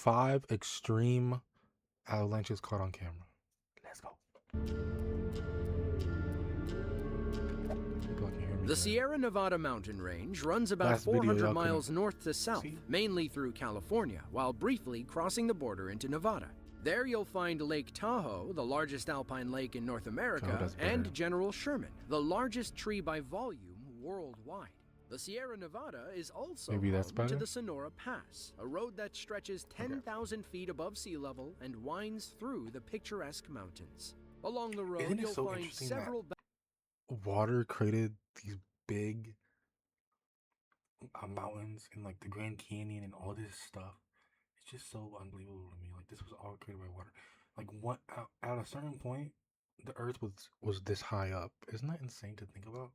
5 extreme avalanches caught on camera. Let's go. People can hear me The good. Sierra Nevada mountain range runs about Last video, 400 y'all miles couldn't north to south, see? mainly through California, while briefly crossing the border into Nevada. There you'll find Lake Tahoe, the largest alpine lake in North America, that's better. and General Sherman, the largest tree by volume worldwide. The Sierra Nevada is also Maybe that's home to better? the Sonora Pass, a road that stretches 10,000 feet above sea level and winds through the picturesque mountains. Along the road, Isn't it you'll so find interesting that several water created these big mountains and like the Grand Canyon and all this stuff? It's just so unbelievable to me. Like this was all created by water. Like what at a certain point, the Earth was this high up. Isn't that insane to think about?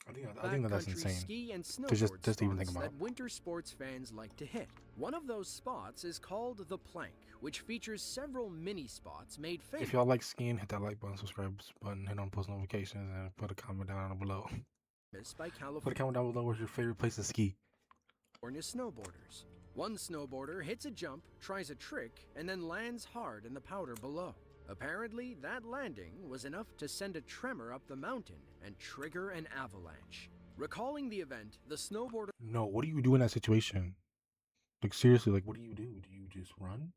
I think that's backcountry insane. ski and To snowboard just to even think spots about. that winter sports fans like to hit. One of those spots is called the Plank, which features several mini spots made famous If y'all like skiing, hit that like button, subscribe button, hit on post notifications, and put a comment down below. by Put a comment down below. Where's your favorite place to ski? California snowboarders. One snowboarder hits a jump, tries a trick, and then lands hard in the powder below. Apparently, that landing was enough to send a tremor up the mountain and trigger an avalanche. Recalling the event, the snowboarder No, what do you do in that situation? Like seriously, like what do? Do you just run?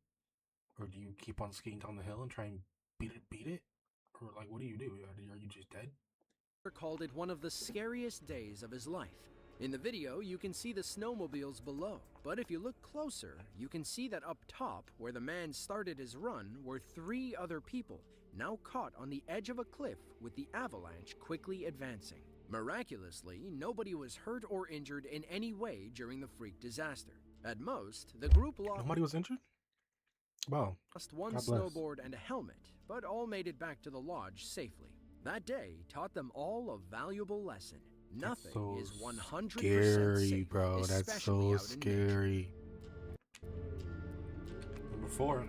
Or do you keep on skating down the hill and try and beat it? Or like what do? Are you just dead? called it one of the scariest days of his life. In the video, you can see the snowmobiles below, but if you look closer, you can see that up top, where the man started his run, were 3 other people, now caught on the edge of a cliff with the avalanche quickly advancing. Miraculously, nobody was hurt or injured in any way during the freak disaster. At most, the group Nobody was injured? Wow. lost one God bless. snowboard and a helmet, but all made it back to the lodge safely. That day taught them all a valuable lesson. Nothing So is 100% scary, safe, bro. That's especially so out in nature. scary. Number 4.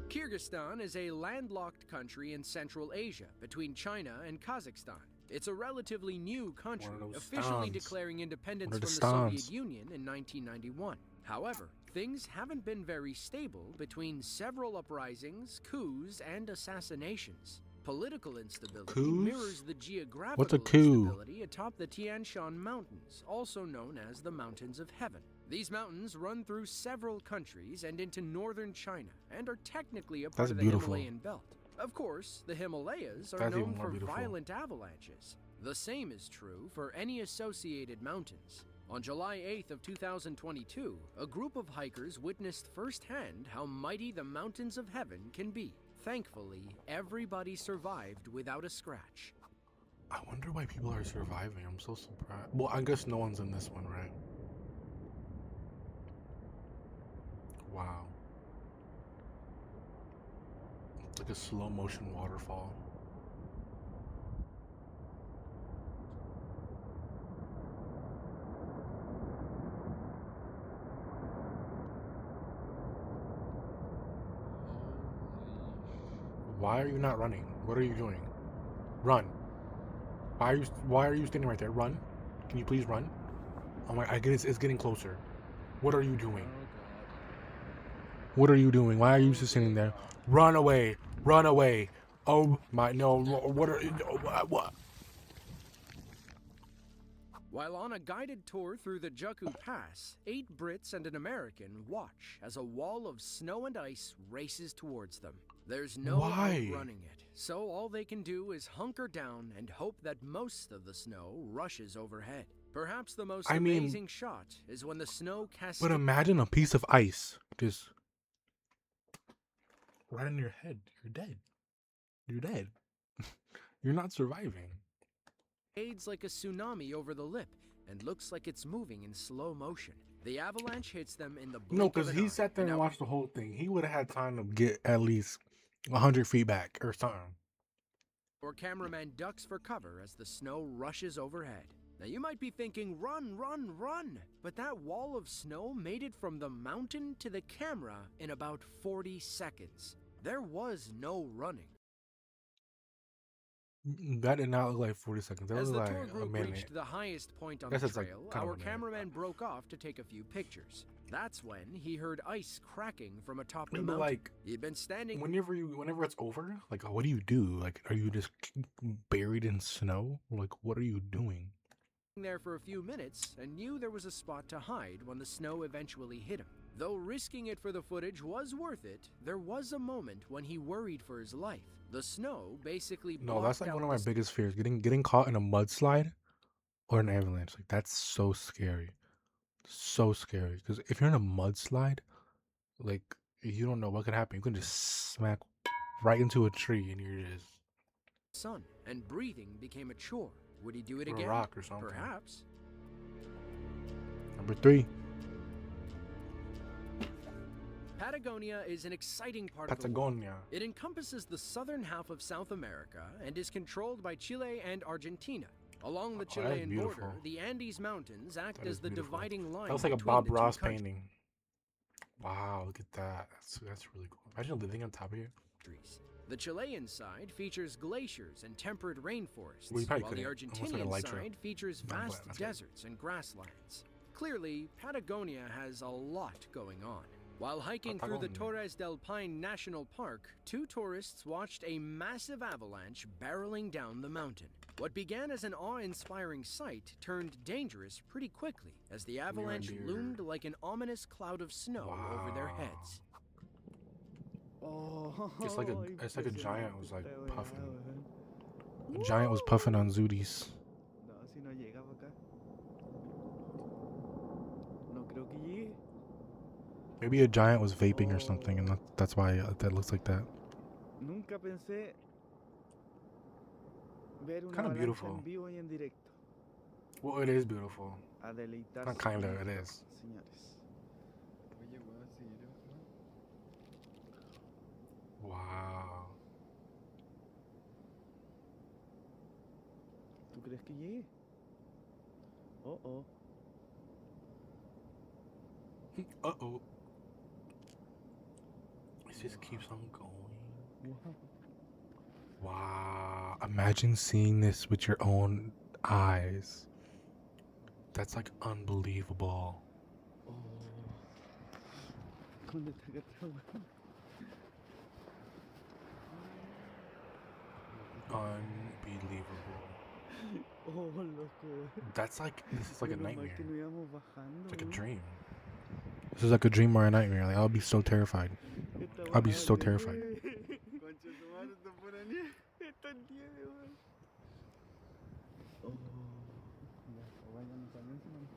Kyrgyzstan is a landlocked country in Central Asia between China and Kazakhstan. It's a relatively new country, One of those officially stans. declaring independence One from of the the Soviet stans. Union in 1991. However, things haven't been very stable between several uprisings, coups, and assassinations. Political instability Coups? mirrors the geographical What's a coup? instability atop the Tian Shan Mountains, also known as the Mountains of Heaven. These mountains run through several countries and into northern China, and are technically a part That's of the beautiful. Himalayan belt. Of course, the Himalayas are That's known even more for beautiful. violent avalanches. The same is true for any associated mountains. On July 8th of 2022, a group of hikers witnessed firsthand how mighty the Mountains of Heaven can be. Thankfully, everybody survived without a scratch. I wonder why people are surviving. I'm so surprised. Well, I guess no one's in this one, right? Wow. It's like a slow motion waterfall. Why are you not running? What are you doing? Run. Why are you standing right there? Run. Can you please run? Oh my, I guess it's getting closer. What are you doing? What are you doing? Why are you just sitting there? Run away. Run away. Oh my, no. What are what? While on a guided tour through the Jakku Pass, 8 Brits and an American watch as a wall of snow and ice races towards them. There's no Why? outrunning it, so all they can do is hunker down and hope that most of the snow rushes overhead. Perhaps the most amazing shot is when the snow cascades. But imagine a piece of ice just right in your head. You're dead. You're dead. You're not surviving. Aids like a tsunami over the lip and looks like it's moving in slow motion. The avalanche hits them in the blink No, of because an he eye, sat there and now watched the whole thing. He would have had time to get at least 100 feet back or something. our cameraman ducks for cover as the snow rushes overhead. Now you might be thinking, run, run, run! But that wall of snow made it from the mountain to the camera in about 40 seconds. There was no running. That did not look like 40 seconds. That As looked the like tour a group minute. reached the highest point on Guess the it's like trail, kind of our a minute. cameraman broke off to take a few pictures. That's when he heard ice cracking from atop the But mountain. like, He'd been standing whenever it's over, like, what do you do? Like, are you just buried in snow? Like, what are you doing? there for a few minutes and knew there was a spot to hide when the snow eventually hit him. Though risking it for the footage was worth it, there was a moment when he worried for his life. The snow basically No, that's blocked like one out of my biggest fears. Getting caught in a mudslide or an avalanche. Like, that's so scary. So scary. Because if you're in a mudslide, like, you don't know what could happen. You can just smack right into a tree and you're just sun, and breathing became a chore. Would he do it a again? rock or something. Perhaps. Number 3. Patagonia is an exciting part of the world. Patagonia. It encompasses the southern half of South America and is controlled by Chile and Argentina. Along the Chilean border, the Andes Mountains act as the dividing line. That looks like a between Bob the two Ross countries. painting. Wow, look at that. That's really cool. Imagine living on top of here. The Chilean side features glaciers and temperate rainforests, Well, while the Argentinian like side features vast deserts and grasslands. Clearly, Patagonia has a lot going on. While hiking through the Torres del Paine National Park, 2 tourists watched a massive avalanche barreling down the mountain. What began as an awe-inspiring sight turned dangerous pretty quickly as the avalanche loomed like an ominous cloud of snow over their heads. Oh, It's like a giant was like puffing. A giant was puffing on Zooties. No, si no llega para acá. No creo que llegue. Maybe a giant was vaping or something, and that's why that looks like that. Nunca pensé ver una Kind of avalanche beautiful. en vivo y en directo. Well, it is beautiful. A deleitarse. Not kinda, con it esto, is. Señores. Oye, voy a seguir. Wow. ¿Tú crees que llegue? Oh, oh. Uh-oh. It just keeps on going. Wow. Wow. Imagine seeing this with your own eyes. That's like unbelievable. Oh. ¿Dónde está acá atrás, weón? Unbelievable. Oh, loco, weón. This is like a Menos mal nightmare. que no íbamos bajando, It's like a weón. dream. This is like a dream or a nightmare. Like, I'll be so terrified. Esta I'll be bajada so es terrified. nieve. Concha su madre, está pura nieve. Está en nieve, weón. Oh. Ya, vámonos también, señor.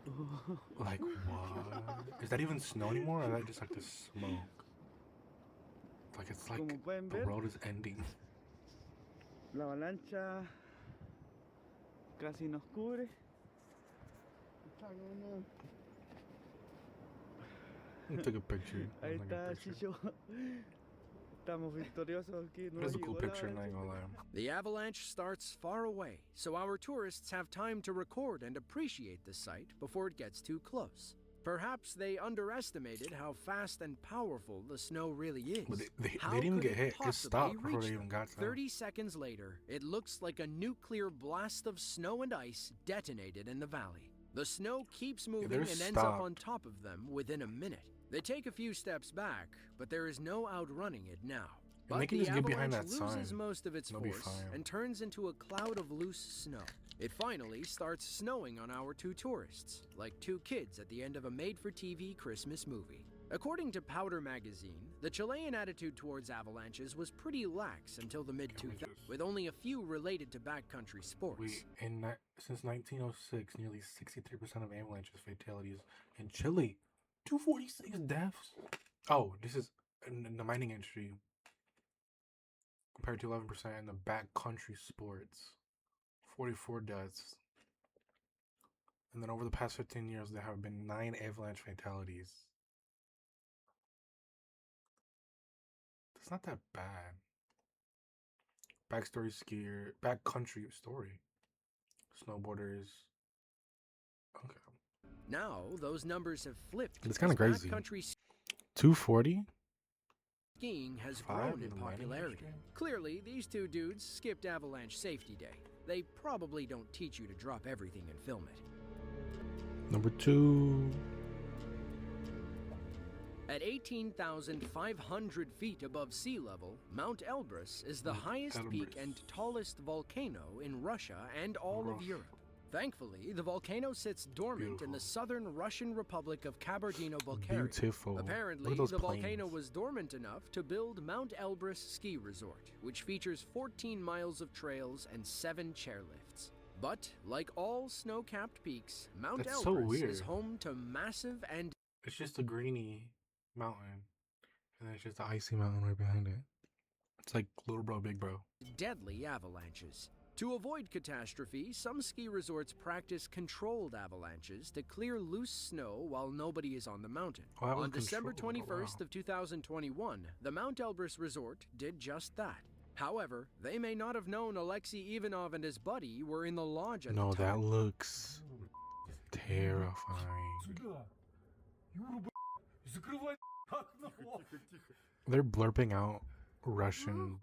Oh. Like, what? Is that even snow anymore, or is that just like the smoke? Like, it's like Como pueden the ver, world is ending. la avalancha casi nos cubre. I took a picture. Ahí Like a está, picture. Chicho. Estamos victoriosos aquí. No It is a llegó cool la picture, not avalancha. gonna lie. The avalanche starts far away, so our tourists have time to record and appreciate the sight before it gets too close. Perhaps they underestimated how fast and powerful the snow really is. But they How didn't even could get it hit. It possibly stopped before reach they them? even got to 30 seconds later, it looks like a nuclear blast of snow and ice detonated in the valley. The snow keeps moving they're and ends up on stopped. top of them within a minute. They take a few steps back, but there is no outrunning it now. And they But can the just get behind avalanche that loses sign. most of its They'll be force fine. and turns into a cloud of loose snow. It finally starts snowing on our 2 tourists, like 2 kids at the end of a made-for-TV Christmas movie. According to Powder magazine, the Chilean attitude towards avalanches was pretty lax until the mid-2000s, with only a few related to backcountry sports. Since 1906, nearly 63% of avalanches fatalities in Chile. 246 deaths. Oh, this is in the mining industry compared to 11% in the backcountry sports. 44 deaths. And then over the past 15 years, there have been 9 avalanche fatalities. That's not that bad. Backstory skier, backcountry story. Snowboarders. Okay. Now, those numbers have flipped. It's kinda as crazy. backcountry 240? skiing has Five grown in in the mining popularity. industry? Clearly, these two dudes skipped Avalanche Safety Day. They probably don't teach you to drop everything and film it. Number 2. At 18,500 feet above sea level, Mount Elbrus is the highest peak Elbrus. and tallest volcano in Russia and all of Europe. Thankfully, the volcano sits dormant in the southern Russian Republic of Kabardino-Balkaria. Beautiful. Apparently, Look at those the plains. volcano was dormant enough to build Mount Elbrus Ski Resort, which features 14 miles of trails and 7 chairlifts. But, like all snow-capped peaks, Mount That's so Elbrus is weird. home to massive and It's just a greeny mountain. And then it's just an icy mountain right behind it. It's like little bro, big bro. deadly avalanches. To avoid catastrophe, some ski resorts practice controlled avalanches to clear loose snow while nobody is on the mountain. Oh, that was On December controlled. 21st Wow. of 2021, the Mount Elbrus Resort did just that. However, they may not have known Alexei Ivanov and his buddy were in the lodge at No, the that time. looks terrifying. They're blurping out Russian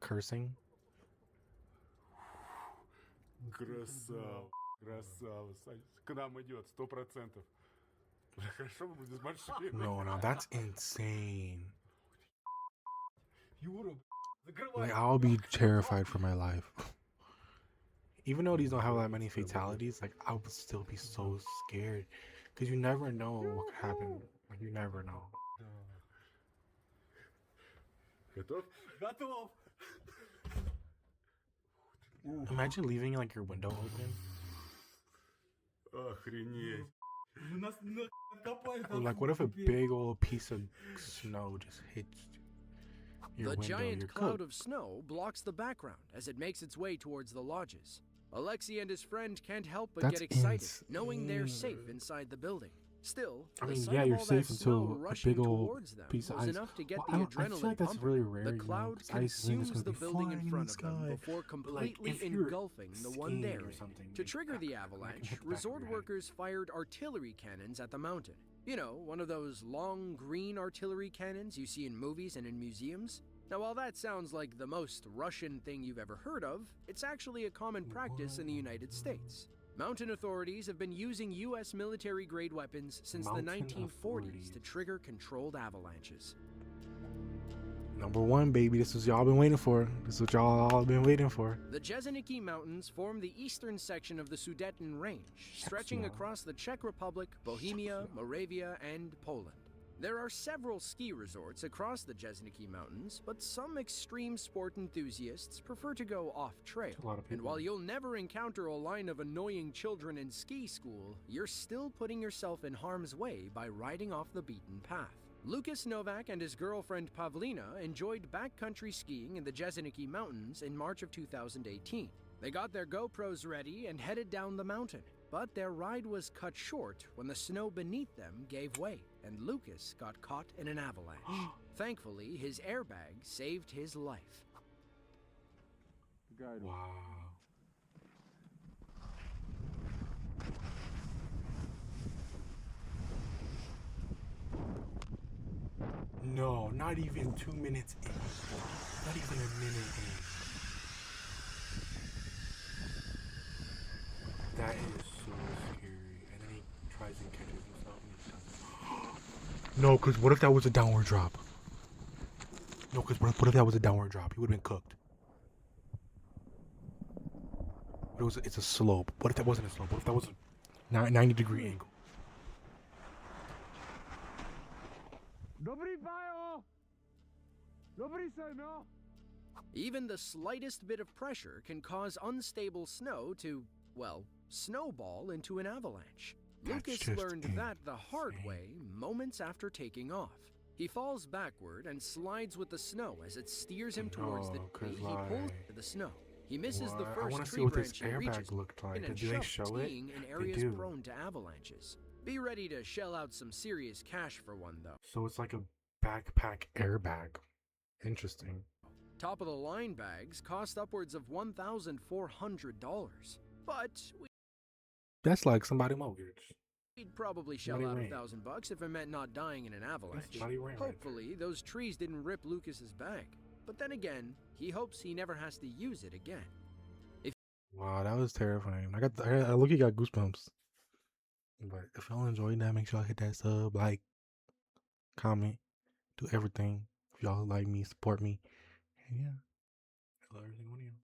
cursing. Красава, красава. Сань, к нам идет, 100%. Бля, хорошо бы без машины. No, that's insane. Юра, Like, I'll be terrified for my life. Even though these don't have that many fatalities, like, I would still be so scared. Because you never know what could happen. Like, you never know. Готов? Готов. Imagine leaving, like, your window open. Охренеть. Нас откопали. Or, like, what if a big old piece of snow just hits your The window? giant You're cloud cooked. of snow blocks the background as it makes its way towards the lodges. Alexei and his friend can't help but That's get excited, insane. knowing they're safe inside the building. Still, I the mean, sight yeah, of you're all safe that snow until a rushing big old towards them piece of was ice. enough to get Well, the I adrenaline feel like that's pumping. really rare. The you know, cloud 'cause ice isn't just consumes gonna the be building in flying front the of them sky. before But, like, completely if you're engulfing the one skiing they're or in. something, To like, trigger that- the that can avalanche, hit the back of resort your head. workers fired artillery cannons at the mountain. You know, one of those long green artillery cannons you see in movies and in museums. Now, while that sounds like the most Russian thing you've ever heard of, it's actually a common practice in the United States. Mountain authorities have been using U.S. military-grade weapons since the Mountain 1940s to authorities. trigger controlled avalanches. Number 1, baby. This is y'all been waiting for. This is what y'all all been waiting for. The Jeseniki Mountains form the eastern section of the Sudeten Range, stretching yeah. across the Czech Republic, Bohemia, Moravia, and Poland. There are several ski resorts across the Jeseniki Mountains, but some extreme sport enthusiasts prefer to go off-trail. A lot of And people. while you'll never encounter a line of annoying children in ski school, you're still putting yourself in harm's way by riding off the beaten path. Lucas Novak and his girlfriend Pavlina enjoyed backcountry skiing in the Jeseniki Mountains in March of 2018. They got their GoPros ready and headed down the mountain, but their ride was cut short when the snow beneath them gave way, and Lucas got caught in an avalanche. Thankfully, his airbag saved his life. Wow. No, not even 2 minutes in. Not even a minute in. That is so scary. And then he tries and catches himself and he doesn't. No, because what if that was a downward drop? No, because what if that was a downward drop? He would have been cooked. But it's a slope. What if that wasn't a slope? What if that was a 90-degree angle? Dobrý pájo! Dobrý se, no! Even the slightest bit of pressure can cause unstable snow to, well, snowball into an avalanche. That's Lucas just learned that the hard insane. way moments after taking off. He falls backward and slides with the snow as it steers him towards the No, 'cause, tree. He pulls like, to the snow. He misses the What? I first want to see tree what this branch and reaches airbag looked like. and Do they shoved show it? skiing in They areas do. prone to avalanches. Be ready to shell out some serious cash for one, though. So it's like a backpack airbag. Interesting. Top of the line bags cost upwards of $1,400. But That's like somebody's mortgage. He'd probably shell Not out even- $1,000 if it meant not dying in an avalanche. not even right. Hopefully, those trees didn't rip Lucas's back. But then again, he hopes he never has to use it again. Wow, that was terrifying. I look, you got goosebumps. But if y'all enjoyed that, make sure y'all hit that sub, like, comment, do everything. If y'all like me, support me. And yeah, I love everything.